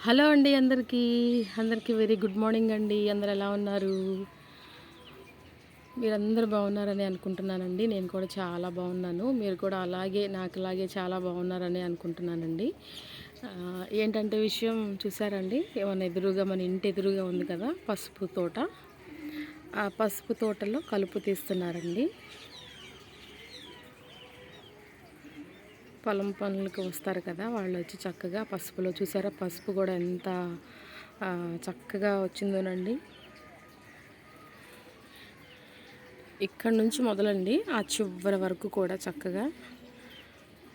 Hello అండి అందరికీ very good morning అండి. అందరు ఎలా ఉన్నారు? మీరందరూ బాగున్నారని అనుకుంటున్నానండి. నేను కూడా చాలా బాగున్నాను. మీరు కూడా నాకులాగే చాలా బాగున్నారని అనుకుంటున్నానండి. ఏంటంటే విషయం చూసారండి, ఏమన్నా ఎదురుగా మన ఇంటి ఎదురుగా ఉంది కదా పసుపు తోట. ఆ పసుపు తోటలో కలుపు తీస్తున్నారండి. పొలం పనులకు వస్తారు కదా వాళ్ళు వచ్చి చక్కగా పసుపులో చూసారా, పసుపు కూడా ఎంత చక్కగా వచ్చిందోనండి. ఇక్కడ నుంచి మొదలండి ఆ చివరి వరకు కూడా చక్కగా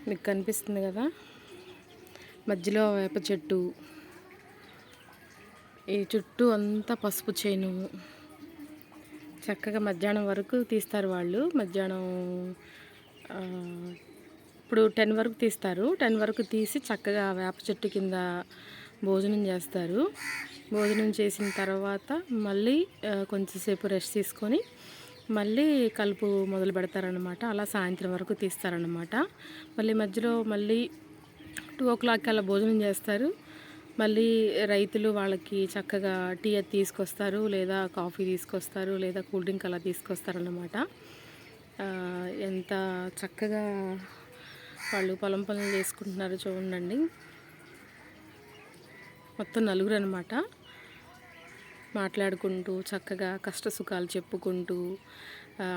మీకు కనిపిస్తుంది కదా. మధ్యలో వేప చెట్టు, ఈ చుట్టూ అంతా పసుపు చేను. చక్కగా మధ్యాహ్నం వరకు తీస్తారు వాళ్ళు. మధ్యాహ్నం ఇప్పుడు 10 వరకు తీస్తారు. 10 వరకు తీసి చక్కగా వేప చెట్టు కింద భోజనం చేస్తారు. భోజనం చేసిన తర్వాత మళ్ళీ కొంచెంసేపు రెస్ట్ తీసుకొని మళ్ళీ కలుపు మొదలు పెడతారనమాట. అలా సాయంత్రం వరకు తీస్తారనమాట. మధ్యలో 2 o'clock అలా భోజనం చేస్తారు. మళ్ళీ రైతులు వాళ్ళకి చక్కగా టీ అది తీసుకొస్తారు, లేదా కాఫీ తీసుకొస్తారు, లేదా కూల్ డ్రింక్ అలా తీసుకొస్తారనమాట. ఎంత చక్కగా వాళ్ళు పొలం పనులు చేసుకుంటున్నారు చూడండి. మొత్తం నలుగురు అనమాట. మాట్లాడుకుంటూ చక్కగా కష్ట సుఖాలు చెప్పుకుంటూ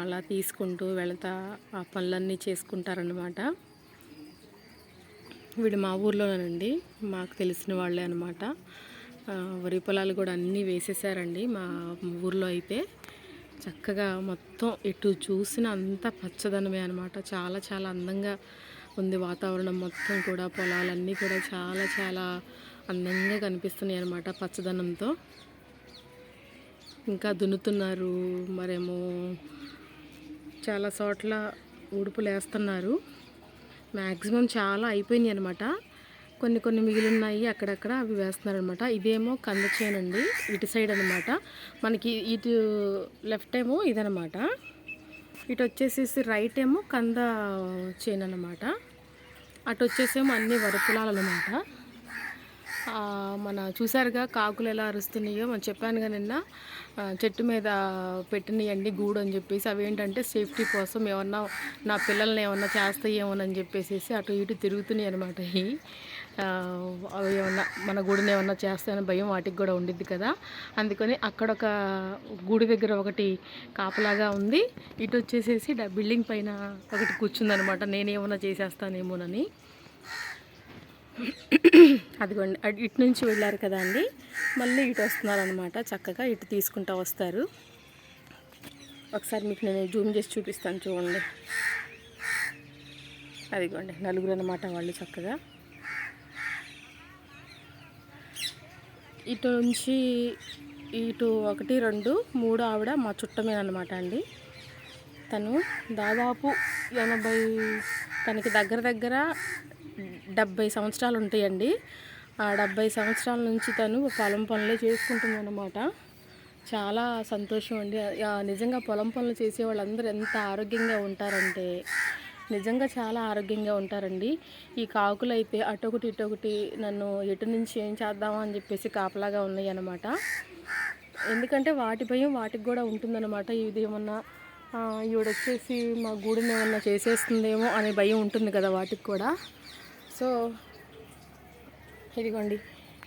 అలా తీసుకుంటూ వెళతా ఆ పనులన్నీ చేసుకుంటారనమాట. వీడు మా ఊర్లోనేనండి, మాకు తెలిసిన వాళ్ళే అనమాట. వరి పొలాలు కూడా అన్నీ వేసేసారండి మా ఊర్లో అయితే. చక్కగా మొత్తం ఎటు చూసిన అంతా పచ్చదనమే అనమాట. చాలా చాలా అందంగా ఉంది వాతావరణం మొత్తం కూడా. పొలాలన్నీ కూడా చాలా చాలా అందంగా కనిపిస్తున్నాయి అనమాట పచ్చదనంతో. ఇంకా దున్నుతున్నారు, మరేమో చాలా చోట్ల ఉడుపులు వేస్తున్నారు. మ్యాక్సిమం చాలా అయిపోయినాయి అనమాట. కొన్ని మిగిలిన్నాయి అక్కడక్కడ, అవి వేస్తున్నారనమాట. ఇదేమో కంద చేనండి, ఇటు సైడ్ అనమాట. మనకి ఇటు లెఫ్ట్ ఏమో ఇదనమాట, ఇటు వచ్చేసేసి రైట్ ఏమో కంద చేను అనమాట. అటు వచ్చేసేమో అన్ని వరి పొలాలు అనమాట. మన చూసారుగా కాకులు ఎలా అరుస్తున్నాయో. మనం చెప్పానుగా నిన్న, చెట్టు మీద పెట్టినాయండి గూడు అని చెప్పేసి. అవి ఏంటంటే సేఫ్టీ కోసం, ఏమన్నా నా పిల్లల్ని ఏమన్నా చేస్తాయేమోనని చెప్పేసి అటు ఇటు తిరుగుతున్నాయి అనమాట. అవి ఏమన్నా మన గూడుని ఏమన్నా చేస్తాయని భయం వాటికి కూడా ఉండిద్ది కదా. అందుకని అక్కడ ఒక గూడు దగ్గర ఒకటి కాపలాగా ఉంది. ఇటు వచ్చేసేసి బిల్డింగ్ పైన ఒకటి కూర్చుందనమాట, నేనేమన్నా చేసేస్తానేమోనని. అదిగోండి, ఇటు నుంచి వెళ్ళారు కదా అండి, మళ్ళీ ఇటు వస్తున్నారనమాట. చక్కగా ఇటు తీసుకుంటూ వస్తారు. ఒకసారి మీకు నేను జూమ్ చేసి చూపిస్తాను చూడండి. అదిగోండి నలుగురు అనమాట వాళ్ళు. చక్కగా ఇటు నుంచి ఇటు 1, 2, 3 ఆవిడ మా చుట్టమే అనమాట అండి. తను దాదాపు 80, తనకి దగ్గర 70 సంవత్సరాలు ఉంటాయండి. ఆ 70 సంవత్సరాల నుంచి తను పొలం పనులే చేసుకుంటుందన్నమాట. చాలా సంతోషం అండి. నిజంగా పొలం పనులు చేసే వాళ్ళందరూ ఎంత ఆరోగ్యంగా ఉంటారంటే నిజంగా చాలా ఆరోగ్యంగా ఉంటారండి. ఈ కాకులు అయితే అటొకటి ఇటొకటి నన్ను ఎటు నుంచి ఏం చేద్దామా అని చెప్పేసి కాపలాగా ఉన్నాయి అన్నమాట. ఎందుకంటే వాటి భయం వాటికి కూడా ఉంటుందన్నమాట. ఇది ఏమన్నా ఈవిడొచ్చేసి మా గూడుని ఏమన్నా చేసేస్తుందేమో అనే భయం ఉంటుంది కదా వాటికి కూడా. సో ఇదిగోండి,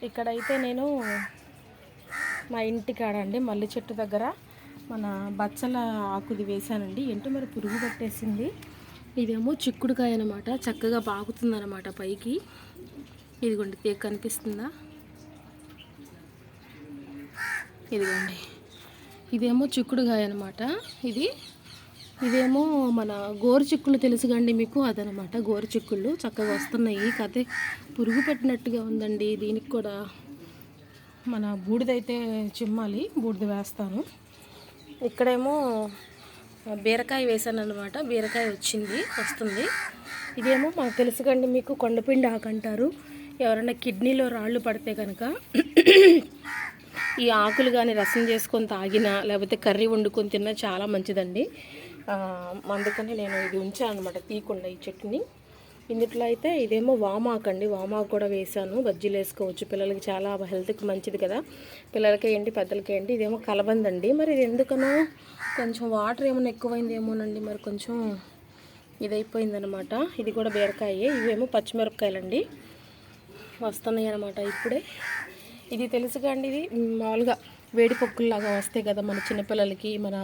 ఇక్కడైతే నేను మా ఇంటి కాడండి మల్లి చెట్టు దగ్గర మన బచ్చల ఆకుది వేశానండి. ఏంటో మరి పురుగు పట్టేసింది. ఇదేమో చిక్కుడుకాయ అనమాట, చక్కగా పాకుతుందన్నమాట పైకి. ఇదిగోండి తీగ కనిపిస్తుందా, ఇదిగోండి ఇదేమో చిక్కుడుకాయ అనమాట. ఇదేమో మన గోరు చిక్కులు తెలుసుగండి మీకు, అదనమాట గోరు చిక్కుళ్ళు చక్కగా వస్తున్నాయి. కతే పురుగు పెట్టినట్టుగా ఉందండి. దీనికి కూడా మన బూడిదైతే చిమ్మాలి, బూడిద వేస్తాను. ఇక్కడేమో బీరకాయ వేసాను అనమాట, బీరకాయ వస్తుంది. ఇదేమో మాకు తెలుసుగండి మీకు, కొండపిండి ఆకు అంటారు. ఎవరైనా కిడ్నీలో రాళ్ళు పడితే కనుక ఈ ఆకులు కానీ రసం చేసుకొని తాగినా, లేకపోతే కర్రీ వండుకొని తిన్నా చాలా మంచిదండి. అందుకని నేను ఇది ఉంచాను అనమాట తీయకుండా ఈ చెట్టుని. ఇందుట్లో అయితే ఇదేమో వామాకు అండి, వామాకు కూడా వేసాను. బజ్జీలు వేసుకోవచ్చు, పిల్లలకి చాలా హెల్త్కి మంచిది కదా, పిల్లలకి ఏంటి పెద్దలకి ఏంటి. ఇదేమో కలబంద అండి, మరి ఇది ఎందుకనో కొంచెం వాటర్ ఏమైనా ఎక్కువైంది ఏమోనండి, మరి కొంచెం ఇదైపోయిందనమాట. ఇది కూడా బీరకాయే. ఇవేమో పచ్చిమిరపకాయలండి, వస్తున్నాయి అనమాట ఇప్పుడే. ఇది తెలుసుగా అండి, ఇది మామూలుగా వేడి పొక్కుల్లాగా వస్తాయి కదా మన చిన్నపిల్లలకి. మన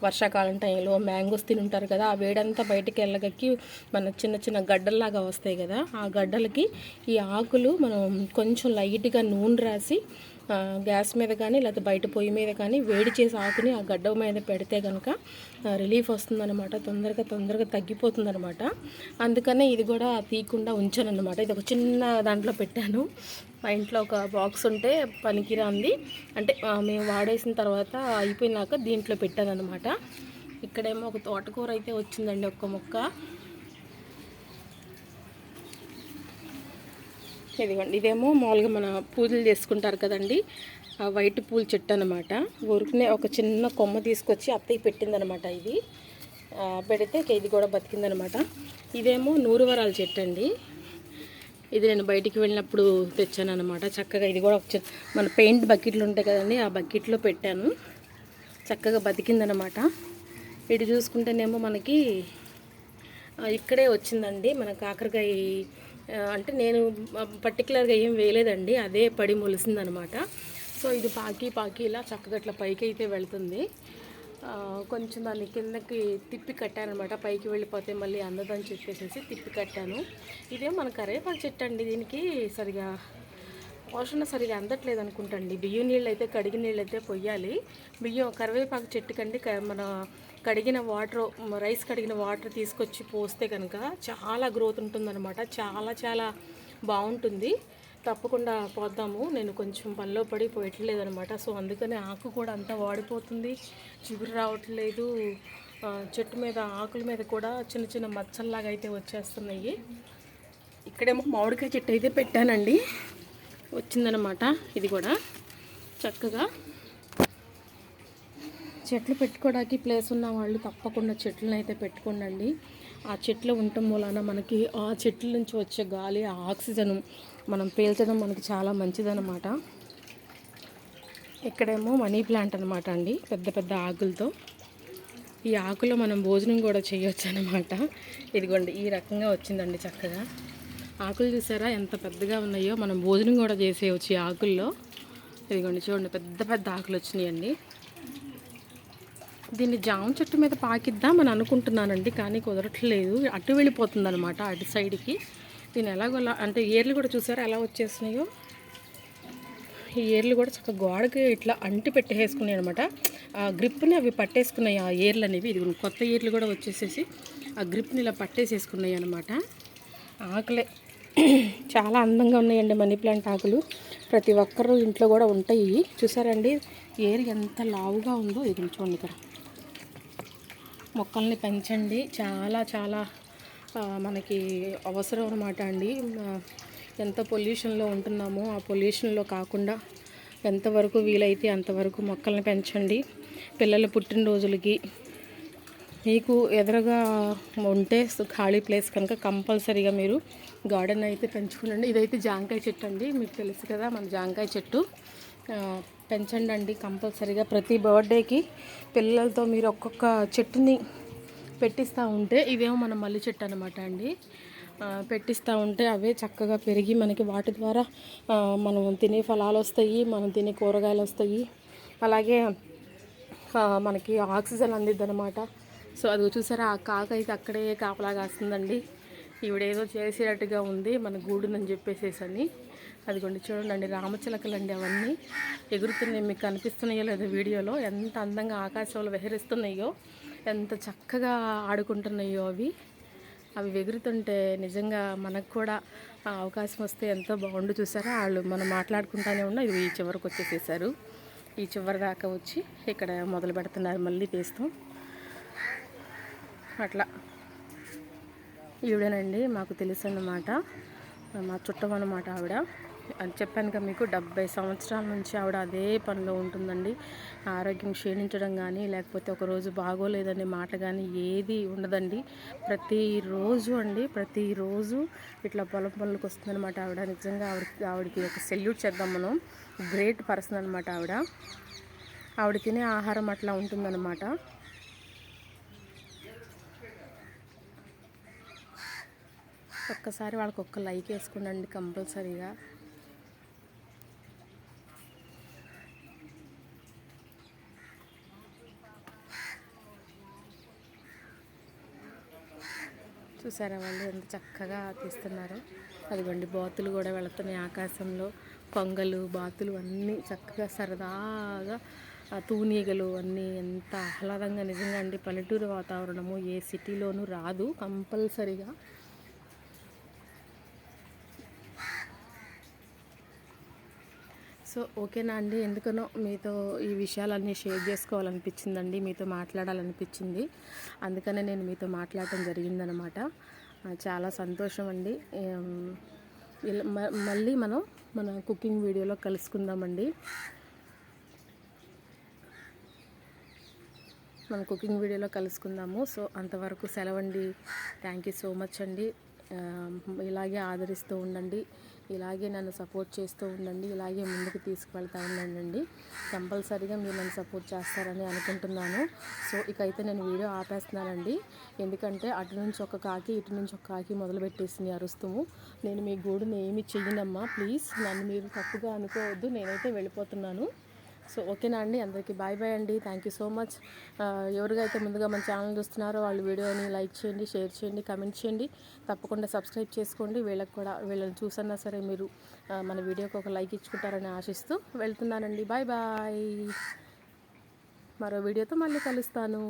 వర్షాకాలం టైంలో మ్యాంగోస్ తిని ఉంటారు కదా, ఆ వేడంతా బయటికి వెళ్ళగక్కి మన చిన్న చిన్న గడ్డల్లాగా వస్తాయి కదా, ఆ గడ్డలకి ఈ ఆకులు మనం కొంచెం లైట్గా నూనె రాసి గ్యాస్ మీద కానీ లేకపోతే బయట పొయ్యి మీద కానీ వేడి చేసి ఆకుని ఆ గడ్డ మీద పెడితే కనుక రిలీఫ్ వస్తుందన్నమాట, తొందరగా తగ్గిపోతుందన్నమాట. అందుకనే ఇది కూడా తీయకుండా ఉంచాను అనమాట. ఇది ఒక చిన్న దాంట్లో పెట్టాను. మా ఇంట్లో ఒక బాక్స్ ఉంటే పనికిరాంది, అంటే మేము వాడేసిన తర్వాత అయిపోయినాక దీంట్లో పెట్టాను అనమాట. ఇక్కడేమో ఒక తోటకూర అయితే వచ్చిందండి, ఒక్క మొక్క. ఇదిగోండి, ఇదేమో మామూలుగా మన పూజలు చేసుకుంటారు కదండి, ఆ వైట్ పూల చెట్టు అనమాట. ఊరికనే ఒక చిన్న కొమ్మ తీసుకొచ్చి అత్తయ్య పెట్టిందనమాట. ఇది పెడితే ఇది కూడా బతికిందనమాట. ఇదేమో నూరువరాల చెట్టు అండి, ఇది నేను బయటికి వెళ్ళినప్పుడు తెచ్చాను అనమాట. చక్కగా ఇది కూడా మన పెయింట్ బకెట్లు ఉంటాయి కదండి, ఆ బకెట్లో పెట్టాను, చక్కగా బతికిందనమాట. ఇటు చూసుకుంటేనేమో మనకి ఇక్కడే వచ్చిందండి మన కాకరకాయ. అంటే నేను పర్టికులర్గా ఏం వేయలేదండి, అదే పడి మొలిసిందనమాట. సో ఇది పాకి ఇలా చక్కగా ఇట్లా పైకి అయితే వెళ్తుంది. కొంచెం దాన్ని కిందకి తిప్పి కట్టానమాట, పైకి వెళ్ళిపోతే మళ్ళీ అందదని చెప్పేసి తిప్పి కట్టాను. ఇదేమో మన కరివేపాకు చెట్టు అండి, దీనికి సరిగా పోషణ సరిగా అందట్లేదు అనుకుంటండి. బియ్యం నీళ్ళు అయితే కడిగిన నీళ్ళు అయితే పొయ్యాలి. కరివేపాకు చెట్టు కండి మన కడిగిన వాటర్, రైస్ కడిగిన వాటర్ తీసుకొచ్చి పోస్తే కనుక చాలా గ్రోత్ ఉంటుందన్నమాట, చాలా బాగుంటుంది. తప్పకుండా పోద్దాము. నేను కొంచెం పనిలో పడి పోయట్లేదనమాట. సో అందుకనే ఆకు కూడా అంతా వాడిపోతుంది, చిగురు రావట్లేదు. చెట్టు మీద ఆకుల మీద కూడా చిన్న చిన్న మచ్చల్లాగా అయితే వచ్చేస్తున్నాయి. ఇక్కడేమో మామిడికాయ చెట్టు అయితే పెట్టానండి, వచ్చిందనమాట. ఇది కూడా చక్కగా చెట్లు పెట్టుకోవడానికి ప్లేస్ ఉన్న వాళ్ళు తప్పకుండా చెట్లను అయితే పెట్టుకోండి. ఆ చెట్లు ఉండటం మూలాన మనకి ఆ చెట్ల నుంచి వచ్చే గాలి, ఆ ఆక్సిజన్ మనం పీల్చడం మనకి చాలా మంచిదన్నమాట. ఇక్కడేమో మనీ ప్లాంట్ అనమాట అండి, పెద్ద ఆకులతో. ఈ ఆకులో మనం భోజనం కూడా చేయొచ్చు అనమాట. ఇదిగోండి, ఈ రకంగా వచ్చిందండి చక్కగా. ఆకులు చూసారా ఎంత పెద్దగా ఉన్నాయో, మనం భోజనం కూడా చేసేయచ్చు ఈ ఆకుల్లో. ఇదిగోండి చూడండి, పెద్ద ఆకులు వచ్చినాయండి. దీన్ని జామ చెట్టు మీద పాకిద్దామని అనుకుంటున్నానండి, కానీ కుదరట్లేదు, అటు వెళ్ళిపోతుంది అనమాట, అటు సైడ్కి. దీన్ని ఎలాగోలా అంటే ఏర్లు కూడా చూసారా ఎలా వచ్చేసినాయో. ఈ ఏర్లు కూడా చక్కగా గోడకి ఇట్లా అంటి పెట్టేసుకున్నాయి అనమాట. ఆ గ్రిప్ని అవి పట్టేసుకున్నాయి, ఆ ఏర్లు అనేవి. ఇది కొత్త ఏర్లు కూడా వచ్చేసేసి ఆ గ్రిప్ని ఇలా పట్టేసేసుకున్నాయి అనమాట. ఆకులే చాలా అందంగా ఉన్నాయండి మనీ ప్లాంట్ ఆకులు. ప్రతి ఒక్కరు ఇంట్లో కూడా ఉంటాయి. చూసారండి ఏరు ఎంత లావుగా ఉందో. ఇది చూడండి, ఇక్కడ మొక్కల్ని పెంచండి, చాలా మనకి అవసరం అన్నమాట అండి. ఎంత పొల్యూషన్లో ఉంటున్నామో ఆ పొల్యూషన్లో కాకుండా ఎంతవరకు వీలైతే అంతవరకు మొక్కల్ని పెంచండి. పిల్లల పుట్టినరోజులకి మీకు ఎదురుగా ఉంటే ఖాళీ ప్లేస్ కనుక కంపల్సరీగా మీరు గార్డెన్ అయితే పెంచుకునండి. ఇదైతే జాంకాయ చెట్టు అండి, మీకు తెలుసు కదా మన జాంకాయ చెట్టు. పెంచండి అండి కంపల్సరీగా. ప్రతి బర్త్డేకి పిల్లలతో మీరు ఒక్కొక్క చెట్టుని పెట్టిస్తూ ఉంటే, ఇవేమో మన మల్లి చెట్టు అనమాట అండి, పెట్టిస్తూ ఉంటే అవే చక్కగా పెరిగి మనకి వాటి ద్వారా మనం తినే ఫలాలు వస్తాయి, మనం తినే కూరగాయలు వస్తాయి, అలాగే మనకి ఆక్సిజన్ అందిద్ది అనమాట. సో అది చూసారా, ఆ కాక అయితే అక్కడే కాపలాగా వస్తుందండి. ఈవిడేదో చేసేటట్టుగా ఉంది మన గూడునని చెప్పేసేసని. అదిగోండి చూడండి, రామచిలకలండి అవన్నీ ఎగురుతున్నాయి. మీకు కనిపిస్తున్నాయో లేదో వీడియోలో, ఎంత అందంగా ఆకాశంలో విహరిస్తున్నాయో, ఎంత చక్కగా ఆడుకుంటున్నాయో అవి ఎగురుతుంటే నిజంగా మనకు కూడా అవకాశం వస్తే ఎంతో బాగుండు. చూసారా, వాళ్ళు మనం మాట్లాడుకుంటానే ఉన్నా ఇది ఈ చివరికి వచ్చేసేసారు. ఈ చివరి దాకా వచ్చి ఇక్కడ మొదలు పెడుతున్నారు మళ్ళీ తీస్తాం అట్లా. ఈవిడేనండి మాకు తెలుసు అన్నమాట, మా చుట్టం అన్నమాట ఆవిడ. అని చెప్పాను కదా మీకు, 70 సంవత్సరాల నుంచి ఆవిడ అదే పనిలో ఉంటుందండి. ఆరోగ్యం క్షీణించడం కానీ, లేకపోతే ఒకరోజు బాగోలేదనే మాట కానీ ఏది ఉండదండి. ప్రతిరోజు ఇట్లా పొలం పనులకు వస్తుందన్నమాట ఆవిడ. నిజంగా ఆవిడకి ఒక సెల్యూట్ చేద్దాం మనం. గ్రేట్ పర్సన్ అనమాట ఆవిడ. ఆవిడ తినే ఆహారం అట్లా ఉంటుందన్నమాట. ఒక్కసారి వాళ్ళకి ఒక్క లైక్ వేసుకోండి కంపల్సరీగా. చూసారా వాళ్ళు ఎంత చక్కగా తీస్తున్నారు. అదిగోండి బాతులు కూడా వెళుతున్నాయి ఆకాశంలో. కొంగలు, బాతులు అన్నీ చక్కగా సరదాగా, తూనీగలు అన్నీ ఎంత ఆహ్లాదంగా. నిజంగా అండి పల్లెటూరు వాతావరణము ఏ సిటీలోనూ రాదు కంపల్సరీగా. సో ఓకేనా అండి, ఎందుకనో మీతో ఈ విషయాలన్నీ షేర్ చేసుకోవాలనిపించిందండి, మీతో మాట్లాడాలనిపించింది. అందుకనే నేను మీతో మాట్లాడటం జరిగిందనమాట. చాలా సంతోషం అండి. మళ్ళీ మన కుకింగ్ వీడియోలో కలుసుకుందామండి. మన కుకింగ్ వీడియోలో కలుసుకుందాము. సో అంతవరకు సెలవండి. థ్యాంక్ యూ సో మచ్ అండి. ఇలాగే ఆదరిస్తూ ఉండండి, ఇలాగే నన్ను సపోర్ట్ చేస్తూ ఉండండి, ఇలాగే ముందుకు తీసుకువెళ్తూ ఉండండి. కంపల్సరీగా మీరు నన్ను సపోర్ట్ చేస్తారని అనుకుంటున్నాను. సో ఇకైతే నేను వీడియో ఆపేస్తున్నానండి. ఎందుకంటే అటు నుంచి ఒక కాకి, ఇటు నుంచి ఒక కాకి మొదలుపెట్టేసింది అరుస్తాము. నేను మీ గూడుని ఏమి చెయ్యనమ్మా, ప్లీజ్ నన్ను మీరు తప్పుగా అనుకోవద్దు. నేనైతే వెళ్ళిపోతున్నాను. సో ఓకేనా అండి, అందరికీ బాయ్ బాయ్ అండి. Thank you so much. ఎవరికైతే ముందుగా మన ఛానల్ చూస్తున్నారో వాళ్ళు వీడియోని లైక్ చేయండి, షేర్ చేయండి, కామెంట్ చేయండి. తప్పకుండా సబ్స్క్రైబ్ చేసుకోండి. వీళ్ళని చూసన్నా సరే మీరు మన వీడియోకి ఒక లైక్ ఇచ్చుకుంటారని ఆశిస్తూ వెళ్తున్నానండి. Bye bye. మరో వీడియోతో మళ్ళీ కలుస్తాను.